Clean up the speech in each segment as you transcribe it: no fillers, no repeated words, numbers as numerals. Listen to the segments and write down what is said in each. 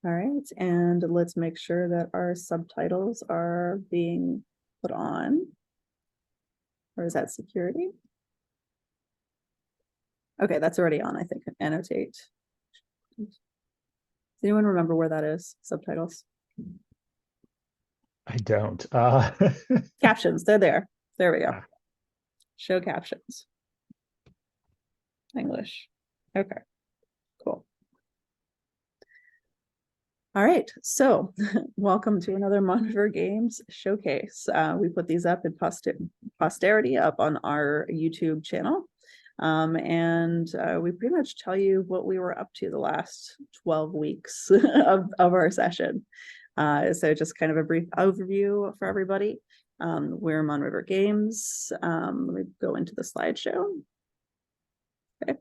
All right, and let's make sure that our subtitles are being put on. Or is that security? Okay, that's already on, I think. Annotate. Does anyone remember where that is? Subtitles. I don't. Captions, they're there. There we go. Show captions. English. Okay, cool. All right, so welcome to another Monitor Games showcase. We put these up in posterity up on our YouTube channel. We pretty much tell you what we were up to the last 12 weeks of our session. So just kind of a brief overview for everybody. We're Mon River Games. Let me go into the slideshow. Okay.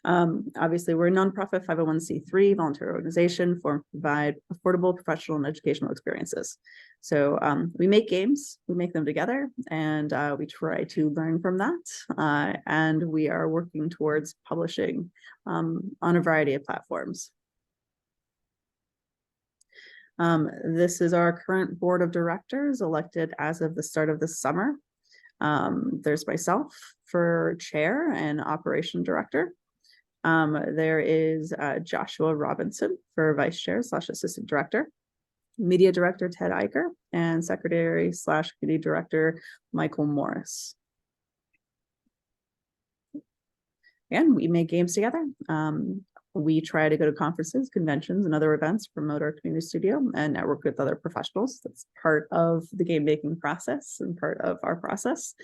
Obviously, we're a nonprofit 501c3 volunteer organization for provide affordable professional and educational experiences. So we make games, we make them together, and we try to learn from that. And we are working towards publishing on a variety of platforms. This is our current board of directors elected as of the start of the summer. There's myself for chair and operation director. There is Joshua Robinson for vice chair / assistant director, media director Ted Eicher, and secretary / committee director Michael Morris. And we make games together. We try to go to conferences, conventions, and other events, promote our community studio, and network with other professionals. That's part of the game making process and part of our process.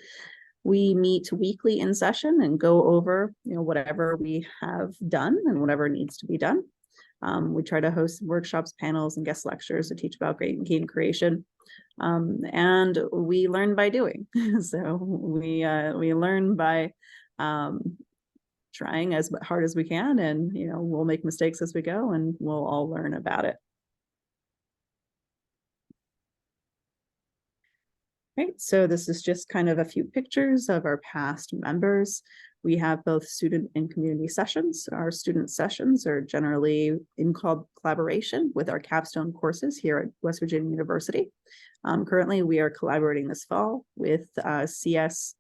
We meet weekly in session and go over, whatever we have done and whatever needs to be done. We try to host workshops, panels, and guest lectures to teach about game creation. And we learn by doing. So we learn by trying as hard as we can, and we'll make mistakes as we go, and we'll all learn about it. Right, so this is just kind of a few pictures of our past members. We have both student and community sessions. Our student sessions are generally in collaboration with our capstone courses here at West Virginia University. Currently, we are collaborating this fall with CSEE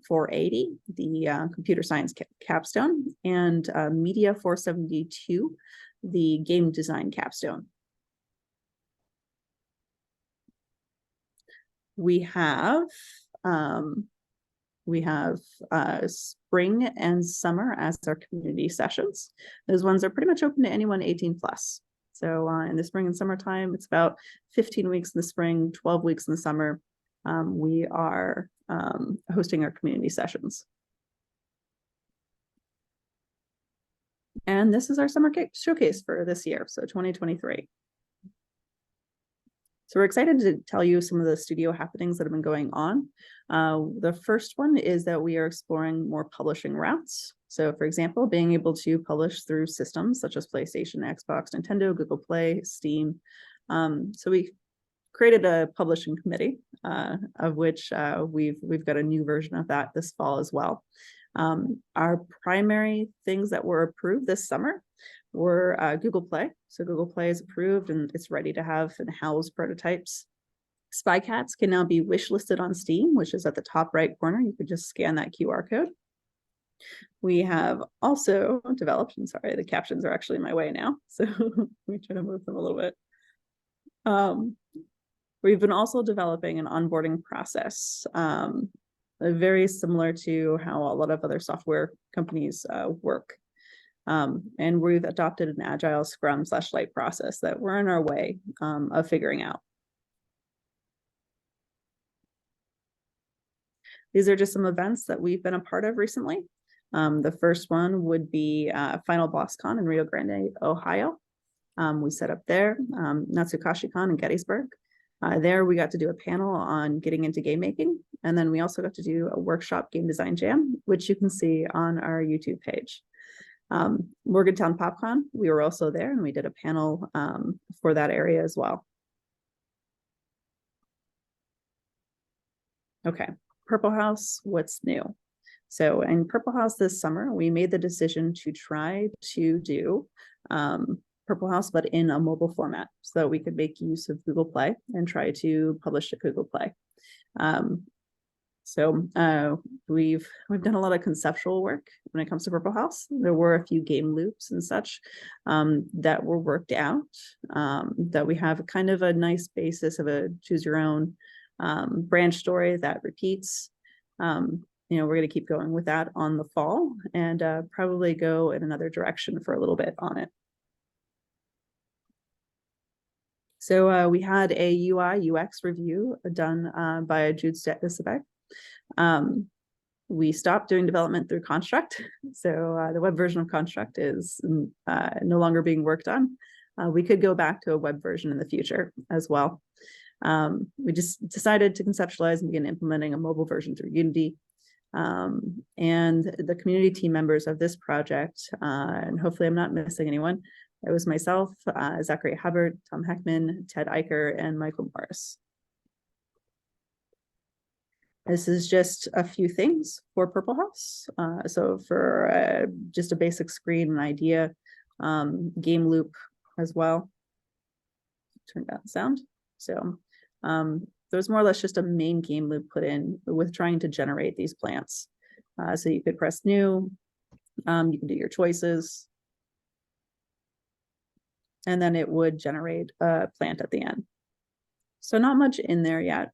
480, the computer science capstone, and Media 472, the game design capstone. We have spring and summer as our community sessions. Those ones are pretty much open to anyone 18 plus. So in the spring and summertime, it's about 15 weeks in the spring, 12 weeks in the summer. We are hosting our community sessions. And this is our summer showcase for this year, so 2023. So we're excited to tell you some of the studio happenings that have been going on. The first one is that we are exploring more publishing routes. So for example, being able to publish through systems such as PlayStation, Xbox, Nintendo, Google Play, Steam. So we created a publishing committee, of which we've got a new version of that this fall as well. Our primary things that were approved this summer were Google Play. So Google Play is approved and it's ready to have and house prototypes. Spy Cats can now be wish listed on Steam, which is at the top right corner. You could just scan that QR code. We have also developed, I'm sorry, the captions are actually in my way now. So let me try to move them a little bit. We've been also developing an onboarding process, very similar to how a lot of other software companies work. And we've adopted an agile Scrum / Light process that we're on our way of figuring out. These are just some events that we've been a part of recently. The first one would be Final BossCon in Rio Grande, Ohio. We set up there, NatsuKashiCon in Gettysburg. There we got to do a panel on getting into game making. And then we also got to do a workshop game design jam, which you can see on our YouTube page. Morgantown PopCon, we were also there and we did a panel for that area as well. Okay, Purple House, what's new? So in Purple House this summer, we made the decision to try to do Purple House, but in a mobile format, so that we could make use of Google Play and try to publish to Google Play. We've done a lot of conceptual work when it comes to Purple House. There were a few game loops and such that were worked out, that we have kind of a nice basis of a choose your own branch story that repeats. We're going to keep going with that on the fall and probably go in another direction for a little bit on it. So we had a UI UX review done by Jude Stetsabek. We stopped doing development through Construct. So the web version of Construct is no longer being worked on. We could go back to a web version in the future as well. We just decided to conceptualize and begin implementing a mobile version through Unity. And the community team members of this project, and hopefully I'm not missing anyone, it was myself, Zachary Hubbard, Tom Heckman, Ted Eicher, and Michael Morris. This is just a few things for Purple House. So for just a basic screen and idea, game loop as well. Turn down the sound. So there's more or less just a main game loop put in with trying to generate these plants. So you could press new, you can do your choices, and then it would generate a plant at the end. So not much in there yet.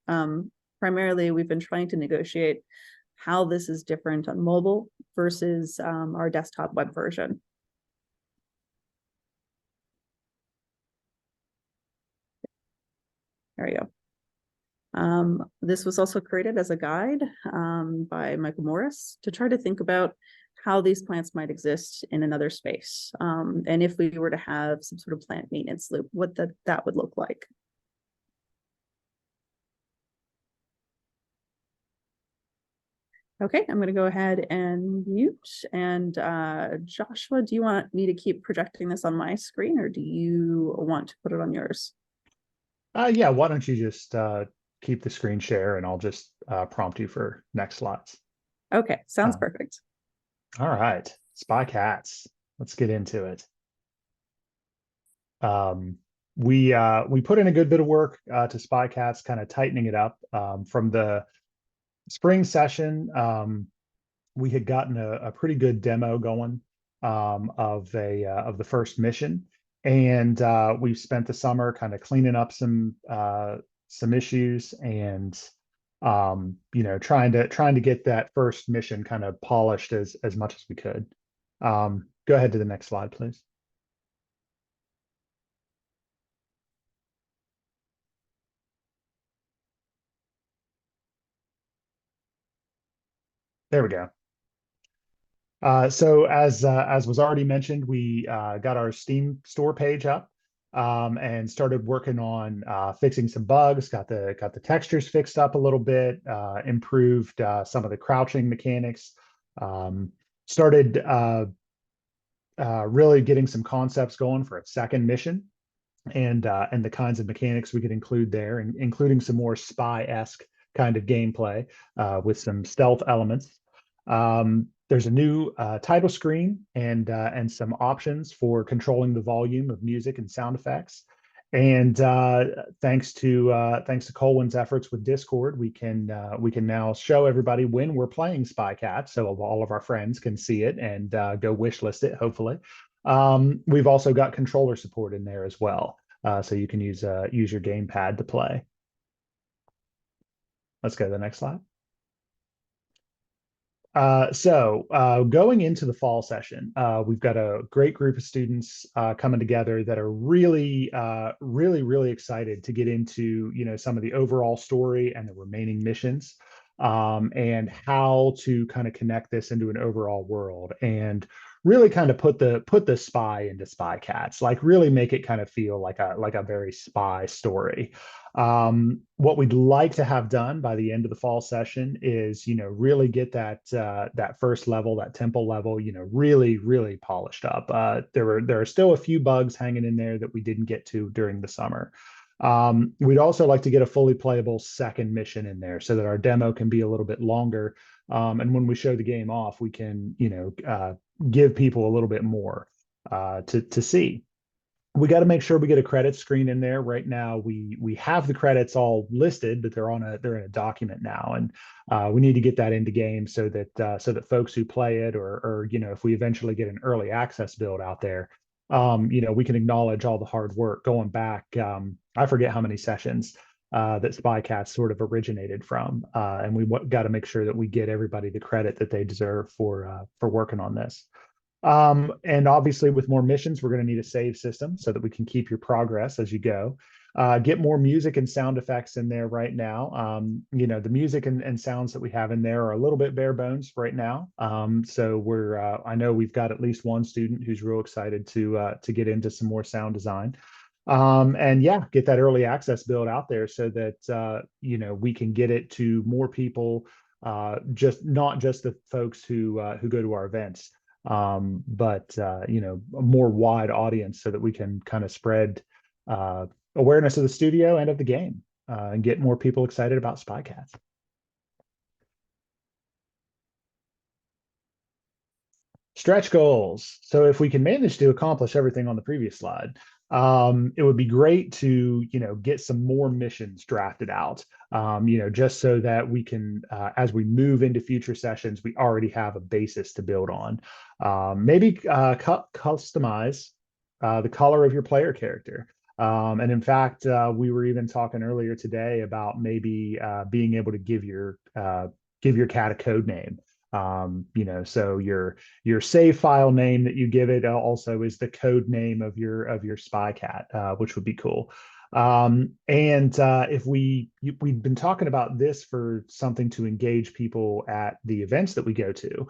Primarily, we've been trying to negotiate how this is different on mobile versus our desktop web version. There we go. This was also created as a guide by Michael Morris to try to think about how these plants might exist in another space. And if we were to have some sort of plant maintenance loop, what that would look like. Okay, I'm going to go ahead and mute. And Joshua, do you want me to keep projecting this on my screen, or do you want to put it on yours? Yeah, why don't you just keep the screen share and I'll just prompt you for next slides. Okay, sounds perfect. All right, Spy Cats. Let's get into it. We put in a good bit of work to Spy Cats, kind of tightening it up. From the spring session, we had gotten a pretty good demo going of the first mission, and we've spent the summer kind of cleaning up some issues and trying to get that first mission kind of polished as much as we could. Go ahead to the next slide, please. There we go. So as was already mentioned, we got our Steam store page up and started working on fixing some bugs. Got the textures fixed up a little bit, improved some of the crouching mechanics. Started really getting some concepts going for a second mission, and the kinds of mechanics we could include there, including some more spy-esque kind of gameplay with some stealth elements. There's a new title screen and some options for controlling the volume of music and sound effects. And thanks to Colwyn's efforts with Discord, we can now show everybody when we're playing Spy Cat, so all of our friends can see it and go wishlist it, hopefully. We've also got controller support in there as well, so you can use your gamepad to play. Let's go to the next slide. Going into the fall session, we've got a great group of students coming together that are really excited to get into some of the overall story and the remaining missions, and how to kind of connect this into an overall world and really kind of put the spy into Spy Cats, like really make it kind of feel like a very spy story. What we'd like to have done by the end of the fall session is, really get that first level, that temple level, really polished up. There are still a few bugs hanging in there that we didn't get to during the summer. We'd also like to get a fully playable second mission in there so that our demo can be a little bit longer. And when we show the game off, we can, give people a little bit more to see. We got to make sure we get a credit screen in there. Right now, we have the credits all listed, but they're in a document now, and we need to get that into game so that folks who play it, or if we eventually get an early access build out there, we can acknowledge all the hard work going back. I forget how many sessions that SpyCats sort of originated from, and we got to make sure that we get everybody the credit that they deserve for working on this. And obviously, with more missions, we're going to need a save system so that we can keep your progress as you go. Get more music and sound effects in there right now. The music and sounds that we have in there are a little bit bare bones right now. So I know we've got at least one student who's real excited to get into some more sound design. And yeah, get that early access build out there so that we can get it to more people, just not just the folks who go to our events, but a more wide audience so that we can kind of spread awareness of the studio and of the game, and get more people excited about SpyCats. Stretch goals. So if we can manage to accomplish everything on the previous slide, it would be great to get some more missions drafted out. Just so that we can, as we move into future sessions, we already have a basis to build on. Maybe customize the color of your player character. And in fact, we were even talking earlier today about maybe being able to give your cat a code name. So your save file name that you give it also is the code name of your spy cat, which would be cool. And if we've been talking about this for something to engage people at the events that we go to.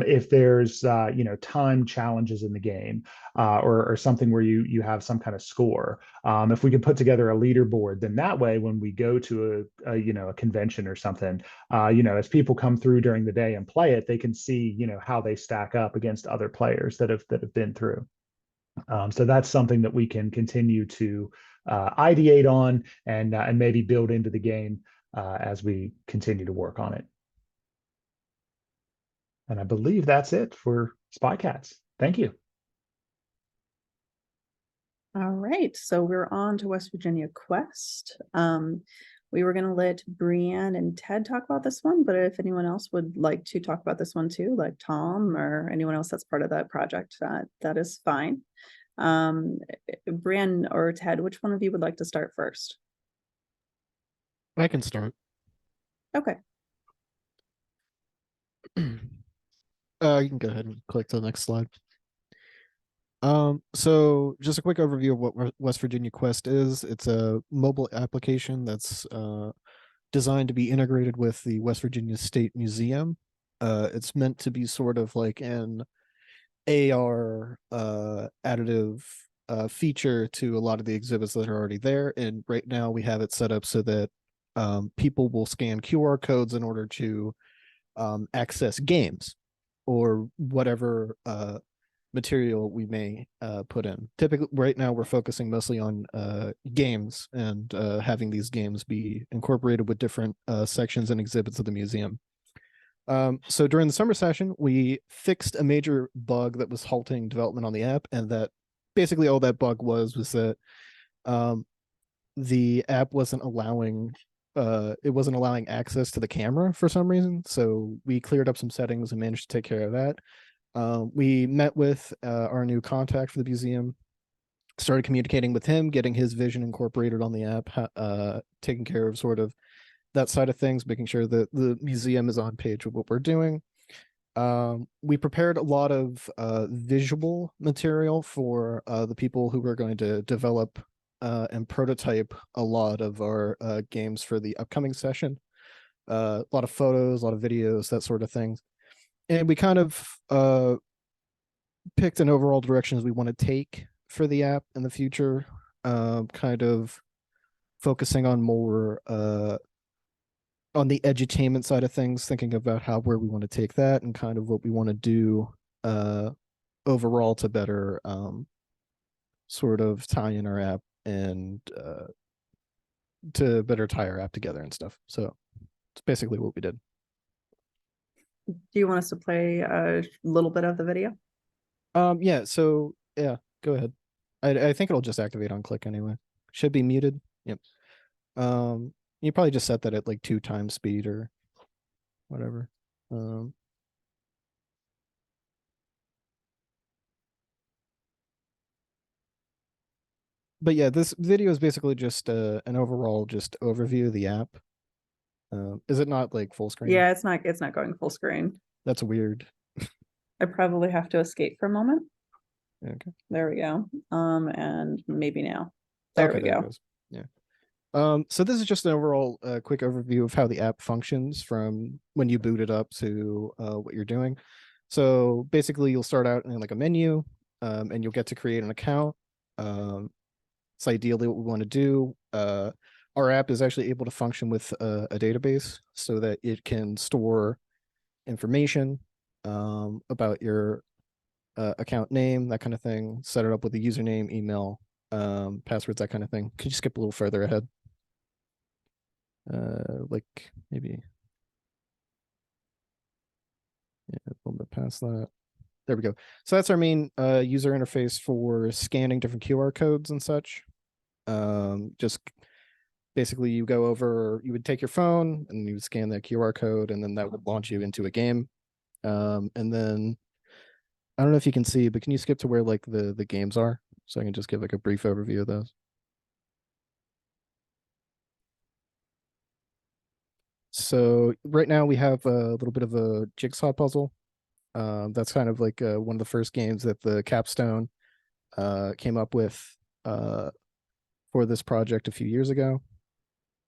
If there's time challenges in the game, or something where you have some kind of score, if we can put together a leaderboard, then that way when we go to a convention or something, as people come through during the day and play it, they can see how they stack up against other players that have been through. So that's something that we can continue to ideate on and maybe build into the game as we continue to work on it. And I believe that's it for SpyCats. Thank you. All right, so we're on to West Virginia Quest. We were going to let Brianne and Ted talk about this one, but if anyone else would like to talk about this one too, like Tom or anyone else that's part of that project, that is fine. Brianne or Ted, which one of you would like to start first? I can start. Okay. You can go ahead and click to the next slide. So just a quick overview of what West Virginia Quest is. It's a mobile application that's designed to be integrated with the West Virginia State Museum. It's meant to be sort of like an AR additive feature to a lot of the exhibits that are already there. And right now we have it set up so that people will scan QR codes in order to access games or whatever material we may put in. Typically, right now we're focusing mostly on games and having these games be incorporated with different sections and exhibits of the museum. So during the summer session, we fixed a major bug that was halting development on the app, and that basically all that bug was that the app wasn't allowing access to the camera for some reason. So we cleared up some settings and managed to take care of that. We met with our new contact for the museum, started communicating with him, getting his vision incorporated on the app, taking care of sort of that side of things, making sure that the museum is on page with what we're doing. We prepared a lot of visual material for the people who were going to develop and prototype a lot of our games for the upcoming session. A lot of photos, a lot of videos, that sort of things. And we kind of picked an overall direction as we want to take for the app in the future, kind of focusing on more on the edutainment side of things, thinking about where we want to take that and kind of what we want to do overall to better sort of tie in our app and to better tie our app together and stuff. So it's basically what we did. Do you want us to play a little bit of the video? Yeah, so yeah, go ahead. I think it'll just activate on click anyway. Should be muted. Yep. You probably just set that at like 2 times speed or whatever. But yeah, this video is basically just an overall just overview of the app. Is it not like full screen? Yeah, it's not going full screen. That's weird. I probably have to escape for a moment. Okay. There we go. And maybe now. There Okay, we there it go. goes. Yeah. So this is just an overall quick overview of how the app functions from when you boot it up to what you're doing. So basically, you'll start out in like a menu, and you'll get to create an account. It's ideally what we want to do. Our app is actually able to function with a database so that it can store information about your account name, that kind of thing, set it up with a username, email, passwords, that kind of thing. Could you skip a little further ahead? Like maybe, yeah, a little bit past that. There we go. So that's our main user interface for scanning different QR codes and such. Just basically you go over, you would take your phone and you would scan that QR code, and then that would launch you into a game. And then I don't know if you can see, but can you skip to where like the games are? So I can just give like a brief overview of those. So right now we have a little bit of a jigsaw puzzle. That's kind of like one of the first games that the Capstone came up with for this project a few years ago.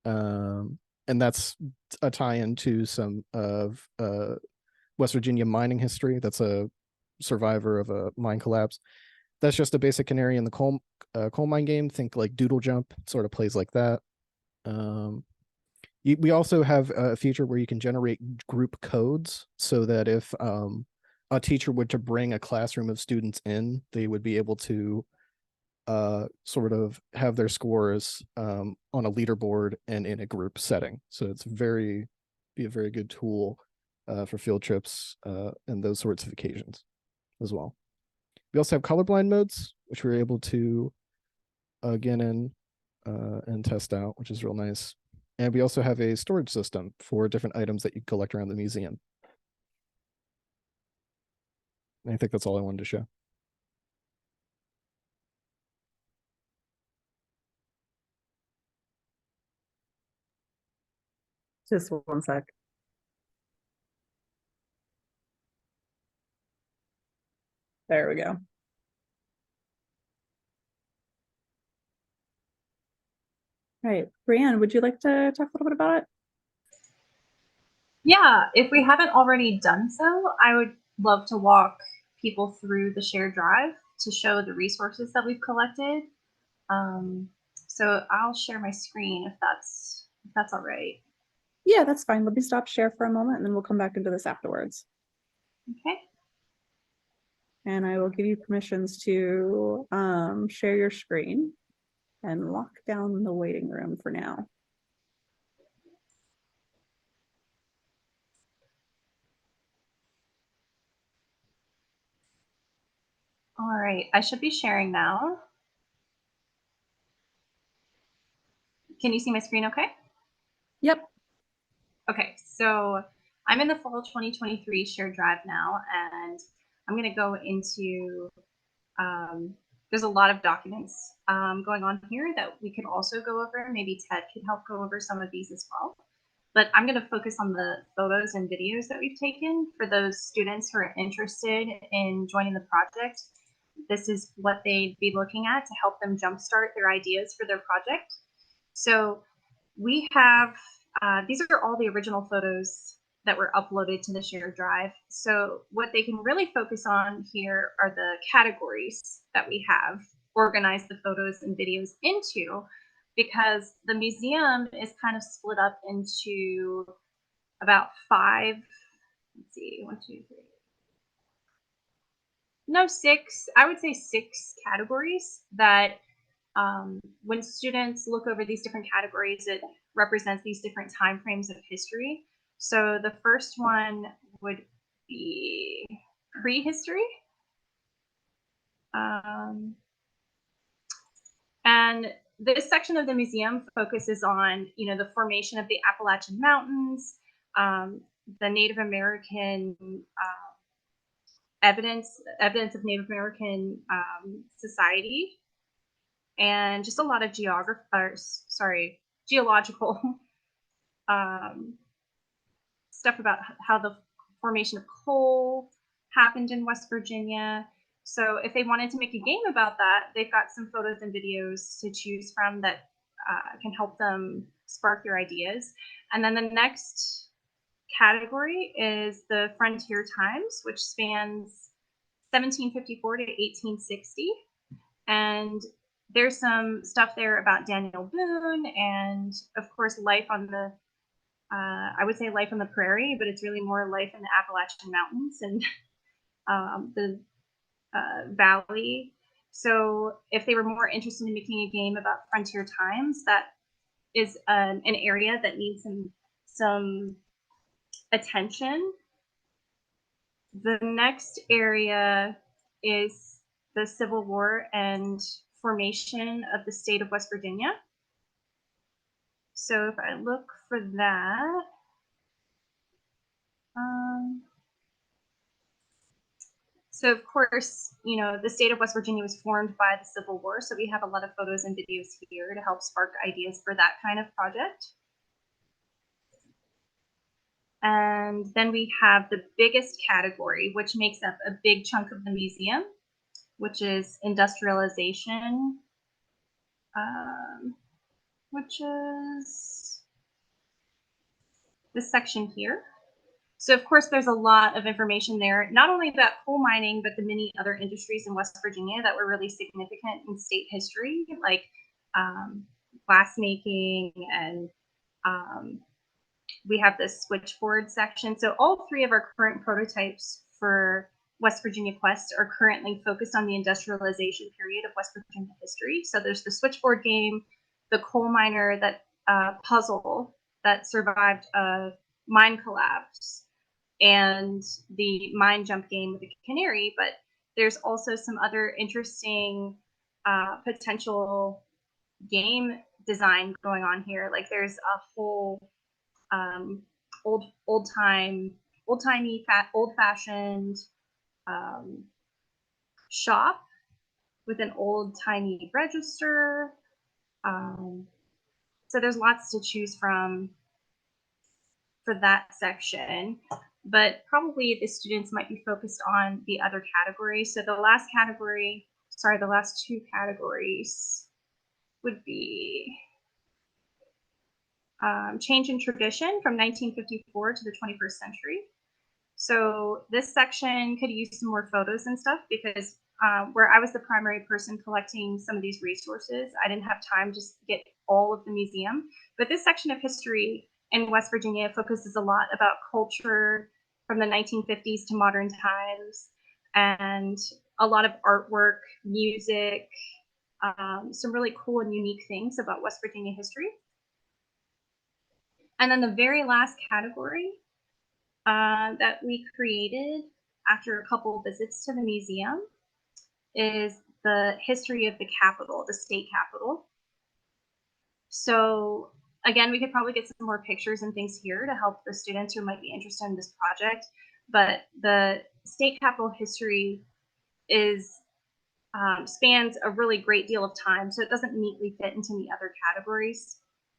And that's a tie-in to some of West Virginia mining history. That's a survivor of a mine collapse. That's just a basic canary in the coal mine game. Think like Doodle Jump, it sort of plays like that. We also have a feature where you can generate group codes so that if a teacher were to bring a classroom of students in, they would be able to sort of have their scores on a leaderboard and in a group setting. So it's be a very good tool for field trips and those sorts of occasions as well. We also have colorblind modes, which we're able to get in and test out, which is real nice. And we also have a storage system for different items that you collect around the museum. And I think that's all I wanted to show. Just one sec. There we go. All right, Brianne, would you like to talk a little bit about it? Yeah, if we haven't already done so, I would love to walk people through the shared drive to show the resources that we've collected. So I'll share my screen if that's all right. Yeah, that's fine. Let me stop share for a moment and then we'll come back into this afterwards. Okay. And I will give you permissions to share your screen and lock down the waiting room for now. All right, I should be sharing now. Can you see my screen okay? Yep. Okay, so I'm in the fall 2023 shared drive now, and I'm going to go into, there's a lot of documents going on here that we could also go over. Maybe Ted could help go over some of these as well. But I'm going to focus on the photos and videos that we've taken for those students who are interested in joining the project. This is what they'd be looking at to help them jumpstart their ideas for their project. So we have, these are all the original photos that were uploaded to the shared drive. So what they can really focus on here are the categories that we have organized the photos and videos into, because the museum is kind of split up into about 5, let's see, 1, 2, 3. No, 6, I would say 6 categories that when students look over these different categories, it represents these different time frames of history. So the first one would be prehistory. And this section of the museum focuses on, the formation of the Appalachian Mountains, the Native American evidence of Native American society, and just a lot of geological stuff about how the formation of coal happened in West Virginia. So if they wanted to make a game about that, they've got some photos and videos to choose from that can help them spark their ideas. And then the next category is the Frontier Times, which spans 1754 to 1860. And there's some stuff there about Daniel Boone and, of course, life on the I would say life on the prairie, but it's really more life in the Appalachian Mountains and the valley. So if they were more interested in making a game about Frontier Times, that is an area that needs some attention. The next area is the Civil War and formation of the state of West Virginia. So if I look for that, so of course, the state of West Virginia was formed by the Civil War. So we have a lot of photos and videos here to help spark ideas for that kind of project. And then we have the biggest category, which makes up a big chunk of the museum, which is industrialization, which is this section here. So of course, there's a lot of information there, not only about coal mining, but the many other industries in West Virginia that were really significant in state history, like glassmaking, and we have this switchboard section. So all three of our current prototypes for West Virginia Quest are currently focused on the industrialization period of West Virginia history. So there's the switchboard game, the coal miner that puzzle that survived a mine collapse, and the mine jump game with the canary. But there's also some other interesting potential game design going on here. Like there's a whole old-fashioned shop with an old-timey register. So there's lots to choose from for that section, but probably the students might be focused on the other categories. So the last two categories would be change in tradition from 1954 to the 21st century. So this section could use some more photos and stuff because where I was the primary person collecting some of these resources, I didn't have time to get all of the museum. But this section of history in West Virginia focuses a lot about culture from the 1950s to modern times, and a lot of artwork, music, some really cool and unique things about West Virginia history. And then the very last category that we created after a couple of visits to the museum is the history of the capital, the state capital. So again, we could probably get some more pictures and things here to help the students who might be interested in this project. But the state capital history spans a really great deal of time, so it doesn't neatly fit into the other categories.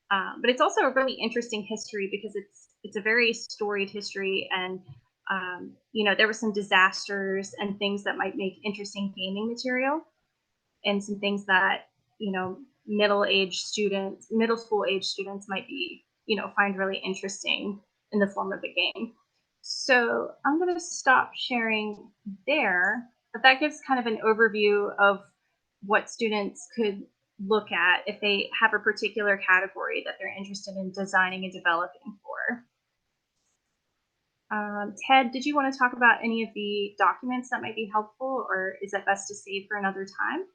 But it's also a really interesting history because it's a very storied history, and there were some disasters and things that might make interesting gaming material, and some things that middle school age students might be find really interesting in the form of a game. So I'm going to stop sharing there, but that gives kind of an overview of what students could look at if they have a particular category that they're interested in designing and developing for. Ted, did you want to talk about any of the documents that might be helpful, or is that best to save for another time?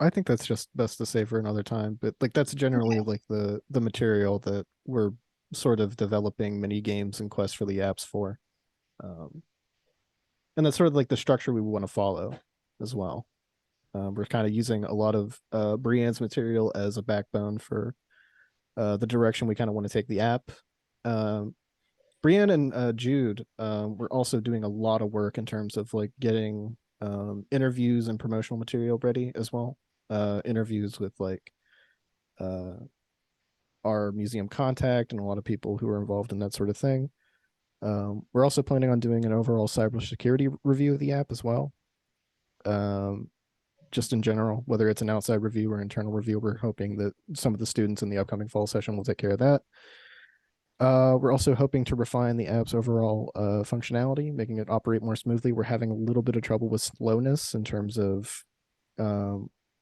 I think that's just best to save for another time, but like that's generally like the material that we're sort of developing mini games and quests for the apps for. And that's sort of like the structure we want to follow as well. We're kind of using a lot of Brienne's material as a backbone for the direction we kind of want to take the app. Brienne and Jude we're also doing a lot of work in terms of like getting interviews and promotional material ready as well. Interviews with like our museum contact and a lot of people who are involved in that sort of thing. We're also planning on doing an overall cybersecurity review of the app as well. Just in general, whether it's an outside review or internal review, we're hoping that some of the students in the upcoming fall session will take care of that. We're also hoping to refine the app's overall functionality, making it operate more smoothly. We're having a little bit of trouble with slowness in terms of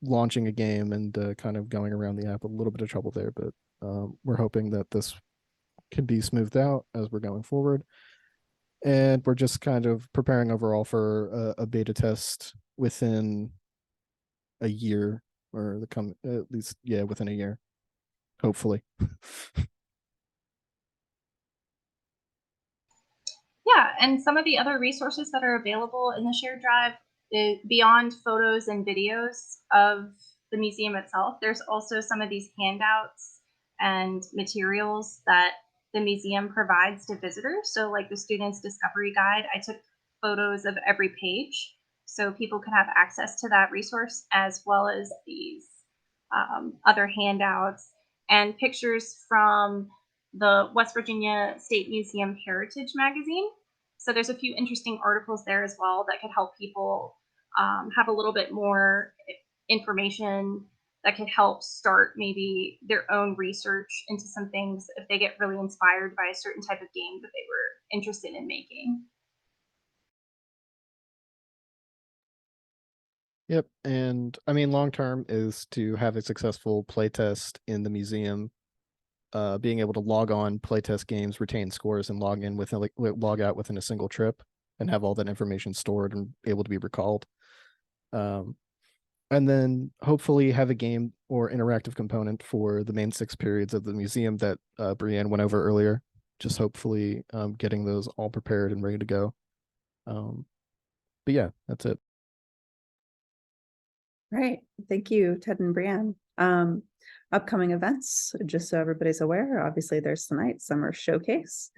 launching a game and kind of going around the app, a little bit of trouble there, but we're hoping that this can be smoothed out as we're going forward. And we're just kind of preparing overall for a beta test within a year, or at least, yeah, within a year, hopefully. Yeah, and some of the other resources that are available in the shared drive, beyond photos and videos of the museum itself, there's also some of these handouts and materials that the museum provides to visitors. So like the student's discovery guide, I took photos of every page so people could have access to that resource, as well as these other handouts and pictures from the West Virginia State Museum Heritage Magazine. So there's a few interesting articles there as well that could help people have a little bit more information that could help start maybe their own research into some things if they get really inspired by a certain type of game that they were interested in making. Yep, and I mean, long term is to have a successful playtest in the museum. Being able to log on, playtest games, retain scores, and log in within log out within a single trip, and have all that information stored and able to be recalled. And then hopefully have a game or interactive component for the main 6 periods of the museum that Brienne went over earlier. Just hopefully getting those all prepared and ready to go. But yeah, that's it. Right. Thank you, Ted and Brienne. Upcoming events, just so everybody's aware, obviously there's tonight Summer Showcase.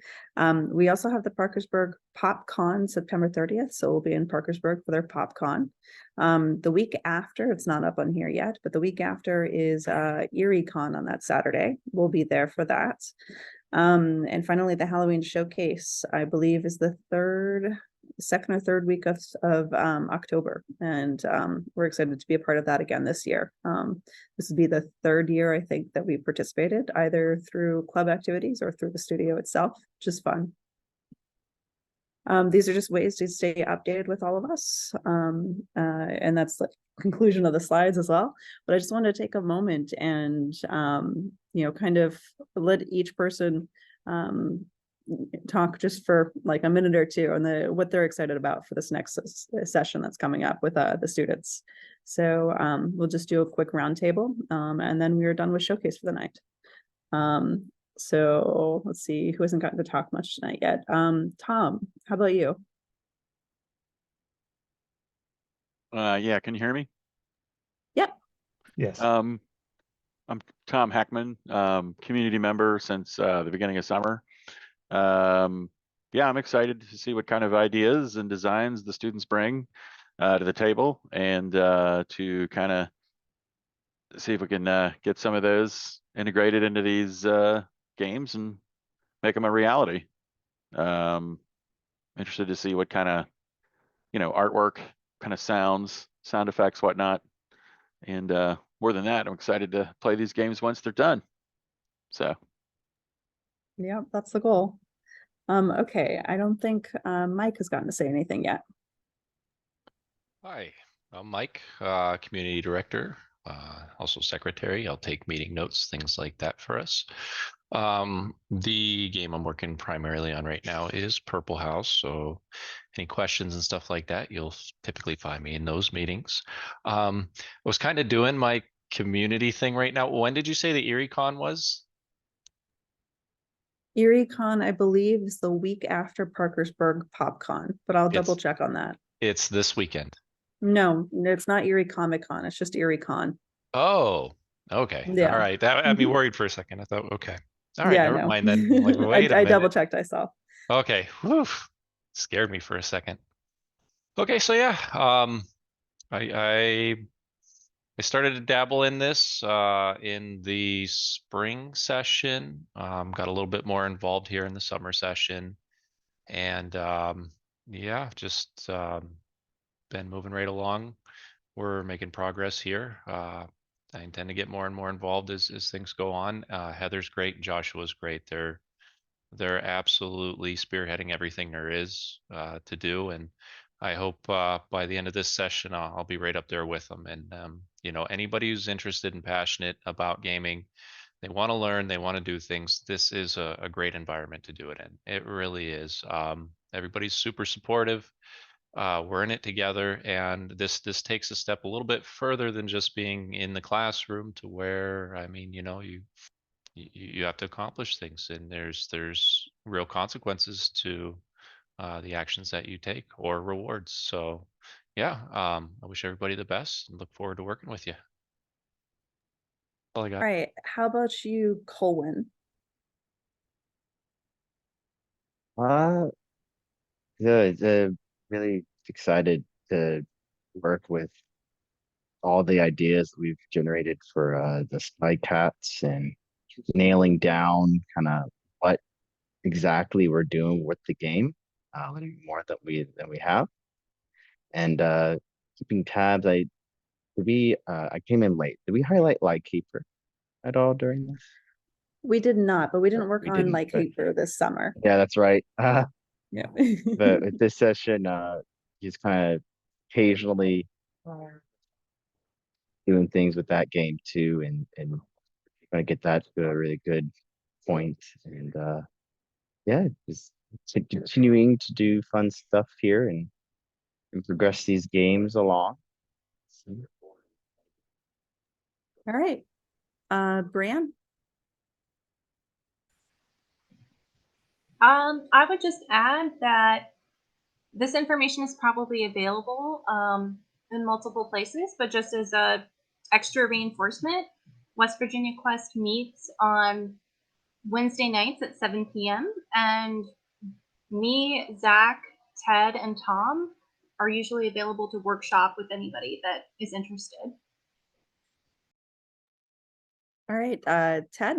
We also have the Parkersburg PopCon September 30th, so we'll be in Parkersburg for their PopCon. The week after, it's not up on here yet, but the week after is EerieCon on that Saturday. We'll be there for that. And finally, the Halloween Showcase, I believe, is the second or third week of October, and we're excited to be a part of that again this year. This would be the 3rd year, I think, that we participated, either through club activities or through the studio itself, which is fun. These are just ways to stay updated with all of us, and that's the conclusion of the slides as well. But I just wanted to take a moment and kind of let each person talk just for like a minute or two on what they're excited about for this next session that's coming up with the students. So we'll just do a quick roundtable, and then we're done with Showcase for the night. So let's see who hasn't gotten to talk much tonight yet. Tom, how about you? Yeah, can you hear me? Yep. Yes. I'm Tom Heckman, community member since the beginning of summer. Yeah, I'm excited to see what kind of ideas and designs the students bring to the table, and to kind of see if we can get some of those integrated into these games and make them a reality. Interested to see what kind of artwork, kind of sound effects, whatnot, and more than that, I'm excited to play these games once they're done. So Yeah, that's the goal. Okay, I don't think Mike has gotten to say anything yet. Hi, I'm Mike, Community Director, also Secretary. I'll take meeting notes, things like that for us. The game I'm working primarily on right now is Purple House, so any questions and stuff like that, you'll typically find me in those meetings. I was kind of doing my community thing right now. When did you say the EerieCon was? EerieCon, I believe, is the week after Parkersburg PopCon, but I'll double check on that. It's this weekend. No, it's not Erie Comic Con. It's just Erie Con. Oh, okay. Yeah. All right. That had me Mhm. worried for a second. I thought, okay. All right, Yeah, never no. mind then. I'm like, wait a I double minute. checked. I saw. Okay. Whew. Scared me for a second. Okay, so yeah, I I I started to dabble in this in the spring session. Got a little bit more involved here in the summer session, and yeah, just been moving right along. We're making progress here. I intend to get more and more involved as things go on. Heather's great, Joshua's great. They're absolutely spearheading everything there is to do, and I hope by the end of this session I'll be right up there with them. And you know, anybody who's interested and passionate about gaming, they want to learn, they want to do things. This is a great environment to do it in. It really is. Everybody's super supportive. We're in it together, and this takes a step a little bit further than just being in the classroom to where, I mean, you know, you have to accomplish things, and there's real consequences to the actions that you take or rewards. So yeah, I wish everybody the best and look forward to working with you. All I All got. right. How about you, Colwyn? Uh, Good. Really excited to work with all the ideas we've generated for the Spy Cats and nailing down kind of what exactly we're doing with the game, a little more than we have, and keeping tabs. I came in late. Did we highlight Lightkeeper at all during this? We did not, but we didn't work We on didn't, like but Paper this summer. yeah, that's right. Yeah. But with this session, just kind of occasionally doing things with that game too, and trying to get that to a really good point. And yeah, just continuing to do fun stuff here and progress these games along. All right. Brian? I would just add that this information is probably available in multiple places, but just as a extra reinforcement, West Virginia Quest meets on Wednesday nights at 7 p.m. and me, Zach, Ted, and Tom are usually available to workshop with anybody that is interested. All right. Ted?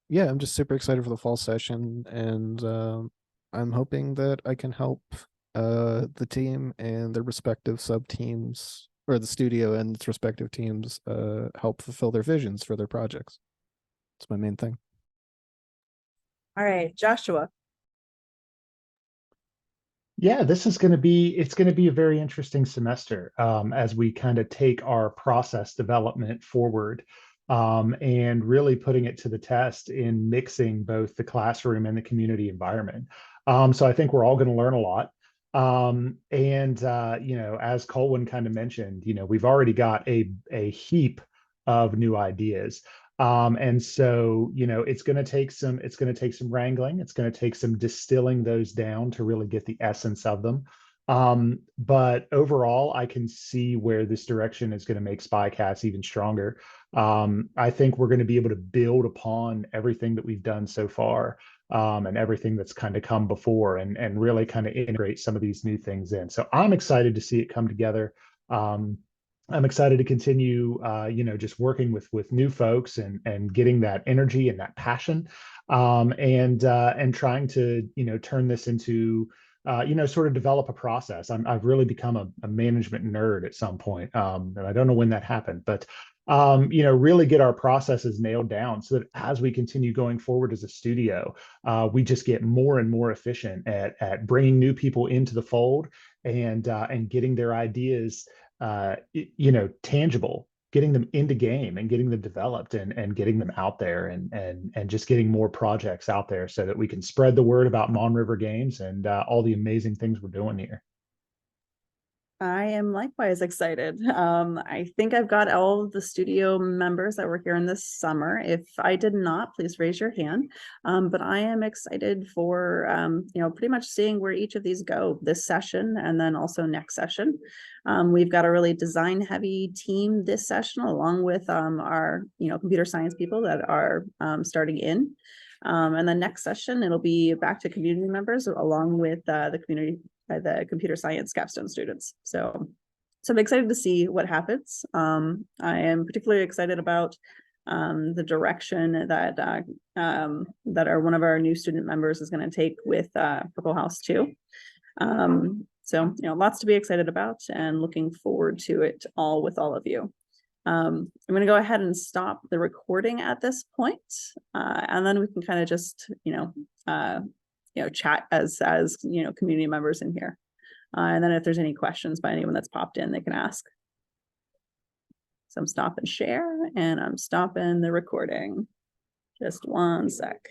Yeah, I'm just super excited for the fall session, and I'm hoping that I can help the team and their respective sub teams, or the studio and its respective teams help fulfill their visions for their projects. It's my main thing. All right. Joshua? Yeah, it's going to be a very interesting semester as we kind of take our process development forward and really putting it to the test in mixing both the classroom and the community environment. So I think we're all going to learn a lot. You know, as Colwyn kind of mentioned, you know, we've already got a heap of new ideas. And so, you know, it's going to take some wrangling. It's going to take some distilling those down to really get the essence of them. But overall, I can see where this direction is going to make SpyCats even stronger. I think we're going to be able to build upon everything that we've done so far, and everything that's kind of come before, and really kind of integrate some of these new things in. So I'm excited to see it come together. I'm excited to continue, you know, just working with new folks and getting that energy and that passion, and trying to, you know, turn this into, you know, sort of develop a process. I've really become a management nerd at some point, and I don't know when that happened, but you know, really get our processes nailed down so that as we continue going forward as a studio, we just get more and more efficient at bringing new people into the fold and getting their ideas you know, tangible, getting them into game and getting them developed and getting them out there and just getting more projects out there so that we can spread the word about Mon River Games and all the amazing things we're doing here. I am likewise excited. I think I've got all of the studio members that were here in this summer. If I did not, please raise your hand. But I am excited for, pretty much seeing where each of these go this session and then also next session. We've got a really design heavy team this session, along with our, computer science people that are starting in. And then next session, it'll be back to community members along with the computer science capstone students. So I'm excited to see what happens. I am particularly excited about the direction that one of our new student members is going to take with Purple House 2. So lots to be excited about and looking forward to it all with all of you. I'm going to go ahead and stop the recording at this point, and then we can kind of just chat as community members in here, and then if there's any questions by anyone that's popped in, they can ask. So I'm stopping share and I'm stopping the recording. Just one sec.